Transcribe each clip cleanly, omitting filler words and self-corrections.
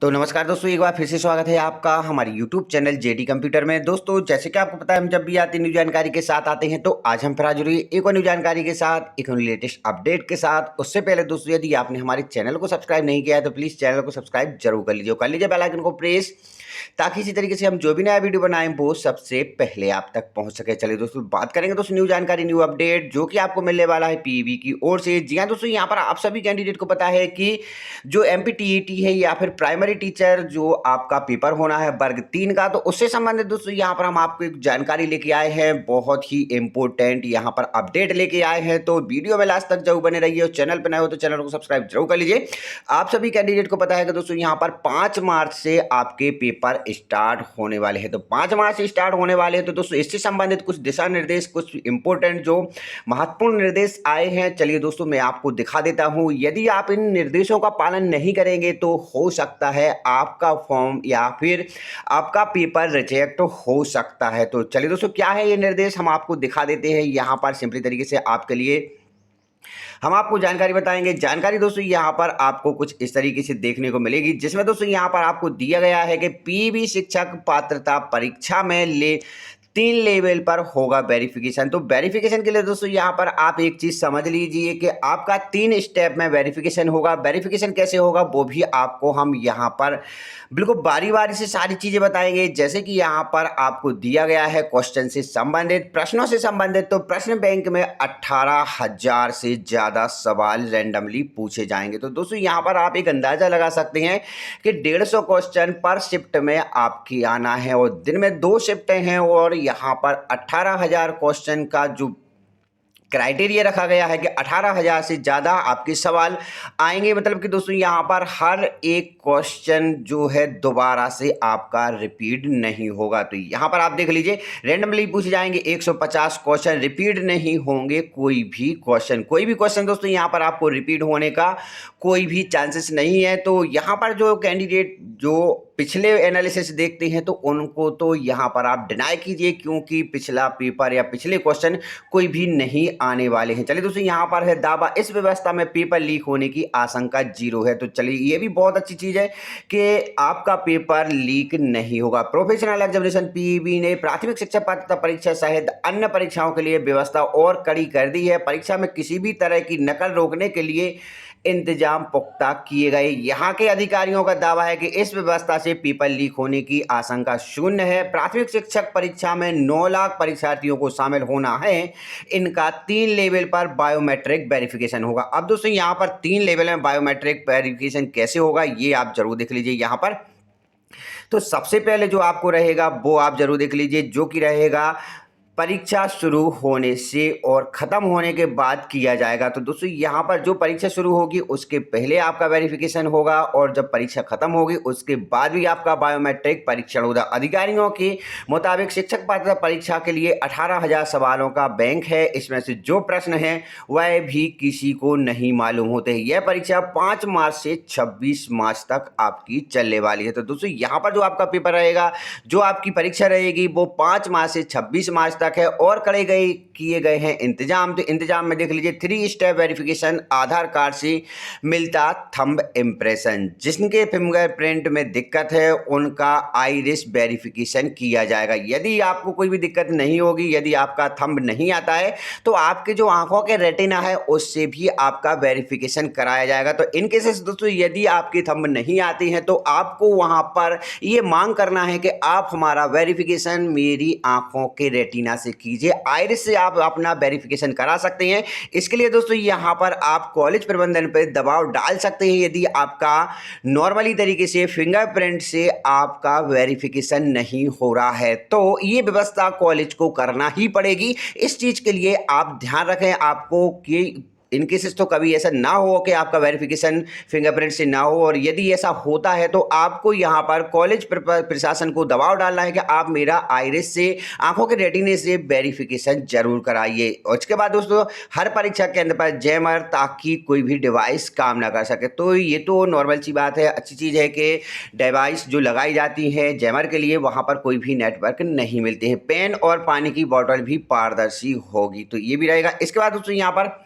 तो नमस्कार दोस्तों, एक बार फिर से स्वागत है आपका हमारे YouTube चैनल जेडी कंप्यूटर में। दोस्तों, जैसे कि आपको पता है, हम जब भी आते न्यू जानकारी के साथ आते हैं, तो आज हम फिर हाजिर हुए एक और न्यू जानकारी के साथ, एक और लेटेस्ट अपडेट के साथ। उससे पहले दोस्तों, यदि आपने हमारे चैनल को सब्सक्राइब नहीं किया है तो प्लीज़ चैनल को सब्सक्राइब जरूर कर लीजिए बेल आइकन को प्रेस, ताकि इसी तरीके से हम जो भी नया वीडियो बनाएं वो सबसे पहले आप तक पहुंच सके। चलिए दोस्तों, बात करेंगे दोस्तों न्यू जानकारी, न्यू अपडेट जो कि आपको मिलने वाला है पीईबी की ओर से। जी हाँ दोस्तों, यहाँ पर आप सभी कैंडिडेट को पता है कि जो एमपीटीईटी है या फिर प्राइमरी टीचर जो आपका पेपर होना है वर्ग 3 का, तो उससे संबंधित दोस्तों यहाँ पर हम आपको एक जानकारी लेके आए हैं, बहुत ही इंपॉर्टेंट यहाँ पर अपडेट लेके आए हैं। तो वीडियो में लास्ट तक जरूर बने रहिए और चैनल पर नए हो तो चैनल को सब्सक्राइब जरूर कर लीजिए। आप सभी कैंडिडेट को पता है कि दोस्तों यहाँ पर 5 मार्च से आपके पेपर स्टार्ट होने वाले हैं। तो 5 मार्च से स्टार्ट होने वाले हैं, तो दोस्तों इससे संबंधित कुछ दिशा निर्देश, कुछ इंपॉर्टेंट जो महत्वपूर्ण निर्देश आए हैं, चलिए दोस्तों मैं आपको दिखा देता हूं। यदि आप इन निर्देशों का पालन नहीं करेंगे तो हो सकता है आपका फॉर्म या फिर आपका पेपर रिजेक्ट हो सकता है। तो चलिए दोस्तों, क्या है ये निर्देश, हम आपको दिखा देते हैं यहाँ पर सिंपली तरीके से आपके लिए हम आपको जानकारी बताएंगे। जानकारी दोस्तों यहाँ पर आपको कुछ इस तरीके से देखने को मिलेगी, जिसमें दोस्तों यहाँ पर आपको दिया गया है कि पीबी शिक्षक पात्रता परीक्षा में 3 लेवल पर होगा वेरिफिकेशन। तो वेरिफिकेशन के लिए दोस्तों यहाँ पर आप एक चीज समझ लीजिए कि आपका 3 स्टेप में वेरिफिकेशन होगा। वेरिफिकेशन कैसे होगा वो भी आपको हम यहाँ पर बिल्कुल बारी बारी से सारी चीजें बताएंगे। जैसे कि यहाँ पर आपको दिया गया है क्वेश्चन से संबंधित, प्रश्नों से संबंधित, तो प्रश्न बैंक में 18,000 से ज्यादा सवाल रैंडमली पूछे जाएंगे। तो दोस्तों यहाँ पर आप एक अंदाजा लगा सकते हैं कि 150 क्वेश्चन पर शिफ्ट में आपकी आना है और दिन में 2 शिफ्टें हैं, और यहाँ पर 18,000 क्वेश्चन का जो क्राइटेरिया रखा गया है कि 18,000 से ज़्यादा आपके सवाल आएंगे। मतलब कि दोस्तों यहाँ पर हर एक क्वेश्चन जो है दोबारा से आपका रिपीट नहीं होगा। तो यहाँ पर आप देख लीजिए, रैंडमली पूछे जाएंगे 150 क्वेश्चन, रिपीट नहीं होंगे कोई भी क्वेश्चन दोस्तों यहाँ पर आपको रिपीट होने का कोई भी चांसेस नहीं है। तो यहाँ पर जो कैंडिडेट जो पिछले एनालिसिस देखते हैं तो उनको तो यहाँ पर आप डिनाई कीजिए, क्योंकि पिछला पेपर या पिछले क्वेश्चन कोई भी नहीं आने वाले हैं। चलिए दोस्तों, यहाँ पर है दावा, इस व्यवस्था में पेपर लीक होने की आशंका 0 है। तो चलिए, ये भी बहुत अच्छी चीज है कि आपका पेपर लीक नहीं होगा। प्रोफेशनल एग्जामिनेशन पीईबी ने प्राथमिक शिक्षा पात्रता परीक्षा सहित अन्य परीक्षाओं के लिए व्यवस्था और कड़ी कर दी है। परीक्षा में किसी भी तरह की नकल रोकने के लिए इंतजाम पुख्ता किए गए। यहाँ के अधिकारियों का दावा है कि इस व्यवस्था से पेपर लीक होने की आशंका 0 है। प्राथमिक शिक्षक परीक्षा में 9 लाख परीक्षार्थियों को शामिल होना है। इनका 3 लेवल पर बायोमेट्रिक वेरिफिकेशन होगा। अब दोस्तों यहाँ पर 3 लेवल में बायोमेट्रिक वेरिफिकेशन कैसे होगा ये आप जरूर देख लीजिए। यहाँ पर तो सबसे पहले जो आपको रहेगा वो आप जरूर देख लीजिए, जो कि रहेगा परीक्षा शुरू होने से और ख़त्म होने के बाद किया जाएगा। तो दोस्तों यहाँ पर जो परीक्षा शुरू होगी उसके पहले आपका वेरिफिकेशन होगा, और जब परीक्षा खत्म होगी उसके बाद भी आपका बायोमेट्रिक परीक्षण होगा। अधिकारियों के मुताबिक शिक्षक पात्रता परीक्षा के लिए 18,000 सवालों का बैंक है। इसमें से जो प्रश्न है वह भी किसी को नहीं मालूम होते। यह परीक्षा 5 मार्च से 26 मार्च तक आपकी चलने वाली है। तो दोस्तों यहाँ पर जो आपका पेपर रहेगा, जो आपकी परीक्षा रहेगी, वो 5 मार्च से 26 मार्च तक है। और किए गए हैं इंतजाम। तो इंतजाम में देख लीजिए, 3 स्टेप वेरिफिकेशन, आधार कार्ड से मिलता थंब इम्प्रेशन, जिनके फिंगरप्रिंट में दिक्कत है उनका आइरिस वेरिफिकेशन किया जाएगा। यदि आपको कोई भी दिक्कत नहीं होगी, यदि आपका थंब नहीं आता है, तो आपके जो आंखों के रेटिना है उससे भी आपका वेरिफिकेशन कराया जाएगा। तो इन केसेस दोस्तों, यदि आपके थंब नहीं आती हैं तो आपको वहां पर ये मांग करना है कि आप हमारा वेरिफिकेशन मेरी आंखों के रेटिना से कीजिए। आइरिस से आप अपना वेरिफिकेशन करा सकते हैं। इसके लिए दोस्तों यहाँ पर आप कॉलेज प्रबंधन पर दबाव डाल सकते हैं। यदि आपका नॉर्मली तरीके से फिंगरप्रिंट से आपका वेरिफिकेशन नहीं हो रहा है, तो ये व्यवस्था कॉलेज को करना ही पड़ेगी। इस चीज के लिए आप ध्यान रखें आपको कि इन केसेस तो कभी ऐसा ना हो कि आपका वेरिफिकेशन फिंगरप्रिंट से ना हो, और यदि ऐसा होता है तो आपको यहाँ पर कॉलेज प्रशासन को दबाव डालना है कि आप मेरा आइरिस से, आंखों के रेटिने से वेरिफिकेशन जरूर कराइए। और उसके बाद दोस्तों, हर परीक्षा केंद्र पर जैमर, ताकि कोई भी डिवाइस काम ना कर सके। तो ये तो नॉर्मल सी बात है, अच्छी चीज़ है कि डिवाइस जो लगाई जाती है जैमर के लिए, वहाँ पर कोई भी नेटवर्क नहीं मिलते हैं। पेन और पानी की बॉटल भी पारदर्शी होगी, तो ये भी रहेगा। इसके बाद दोस्तों यहाँ पर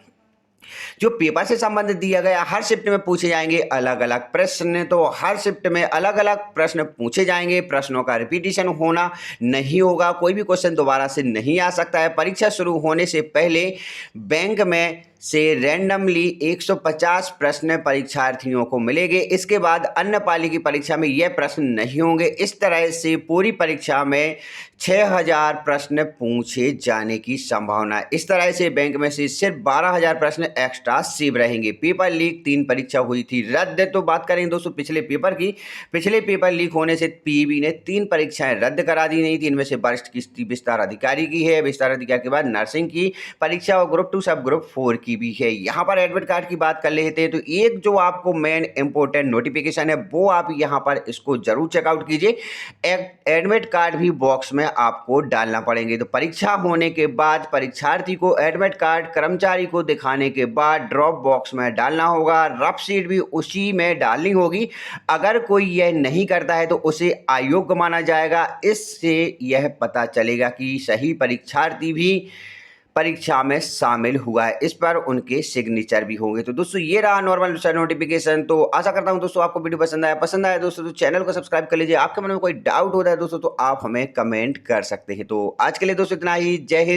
जो पेपर से संबंधित दिया गया हर शिफ्ट में पूछे जाएंगे अलग अलग प्रश्न। तो हर शिफ्ट में अलग अलग प्रश्न पूछे जाएंगे, प्रश्नों का रिपीटिशन होना नहीं होगा, कोई भी क्वेश्चन दोबारा से नहीं आ सकता है। परीक्षा शुरू होने से पहले बैंक में से रैंडमली 150 प्रश्न परीक्षार्थियों को मिलेंगे। इसके बाद अन्य पाली की परीक्षा में यह प्रश्न नहीं होंगे। इस तरह से पूरी परीक्षा में 6000 प्रश्न पूछे जाने की संभावना है। इस तरह से बैंक में से सिर्फ 12000 प्रश्न एक्स्ट्रा सेव रहेंगे। पेपर लीक 3 परीक्षा हुई थी रद्द। तो बात करेंगे दोस्तों पिछले पेपर की। पिछले पेपर लीक होने से पीईबी ने 3 परीक्षाएं रद्द करा दी नहीं थी। इनमें से वरिष्ठ किस्ती विस्तार अधिकारी की है, विस्तार अधिकारी के बाद नर्सिंग की परीक्षा और ग्रुप 2 सब ग्रुप 4 की भी है। यहाँ पर एडमिट कार्ड की बात कर लेते हैं तो एक जो आपको मेन इंपोर्टेंट नोटिफिकेशन है वो आप यहाँ पर इसको जरूर चेकआउट कीजिए। एडमिट कार्ड भी बॉक्स में आपको डालना पड़ेंगे। तो परीक्षा होने के बाद परीक्षार्थी को एडमिट कार्ड कर्मचारी को दिखाने के बाद ड्रॉप बॉक्स में डालना होगा। रफ शीट भी उसी में डालनी होगी। अगर कोई यह नहीं करता है तो उसे अयोग्य माना जाएगा। इससे यह पता चलेगा कि सही परीक्षार्थी भी परीक्षा में शामिल हुआ है। इस पर उनके सिग्नेचर भी होंगे। तो दोस्तों ये रहा नॉर्मल नोटिफिकेशन। तो आशा करता हूं दोस्तों आपको वीडियो पसंद आया दोस्तों तो चैनल को सब्सक्राइब कर लीजिए। आपके मन में कोई डाउट होता है दोस्तों तो आप हमें कमेंट कर सकते हैं। तो आज के लिए दोस्तों इतना ही। जय हिंद।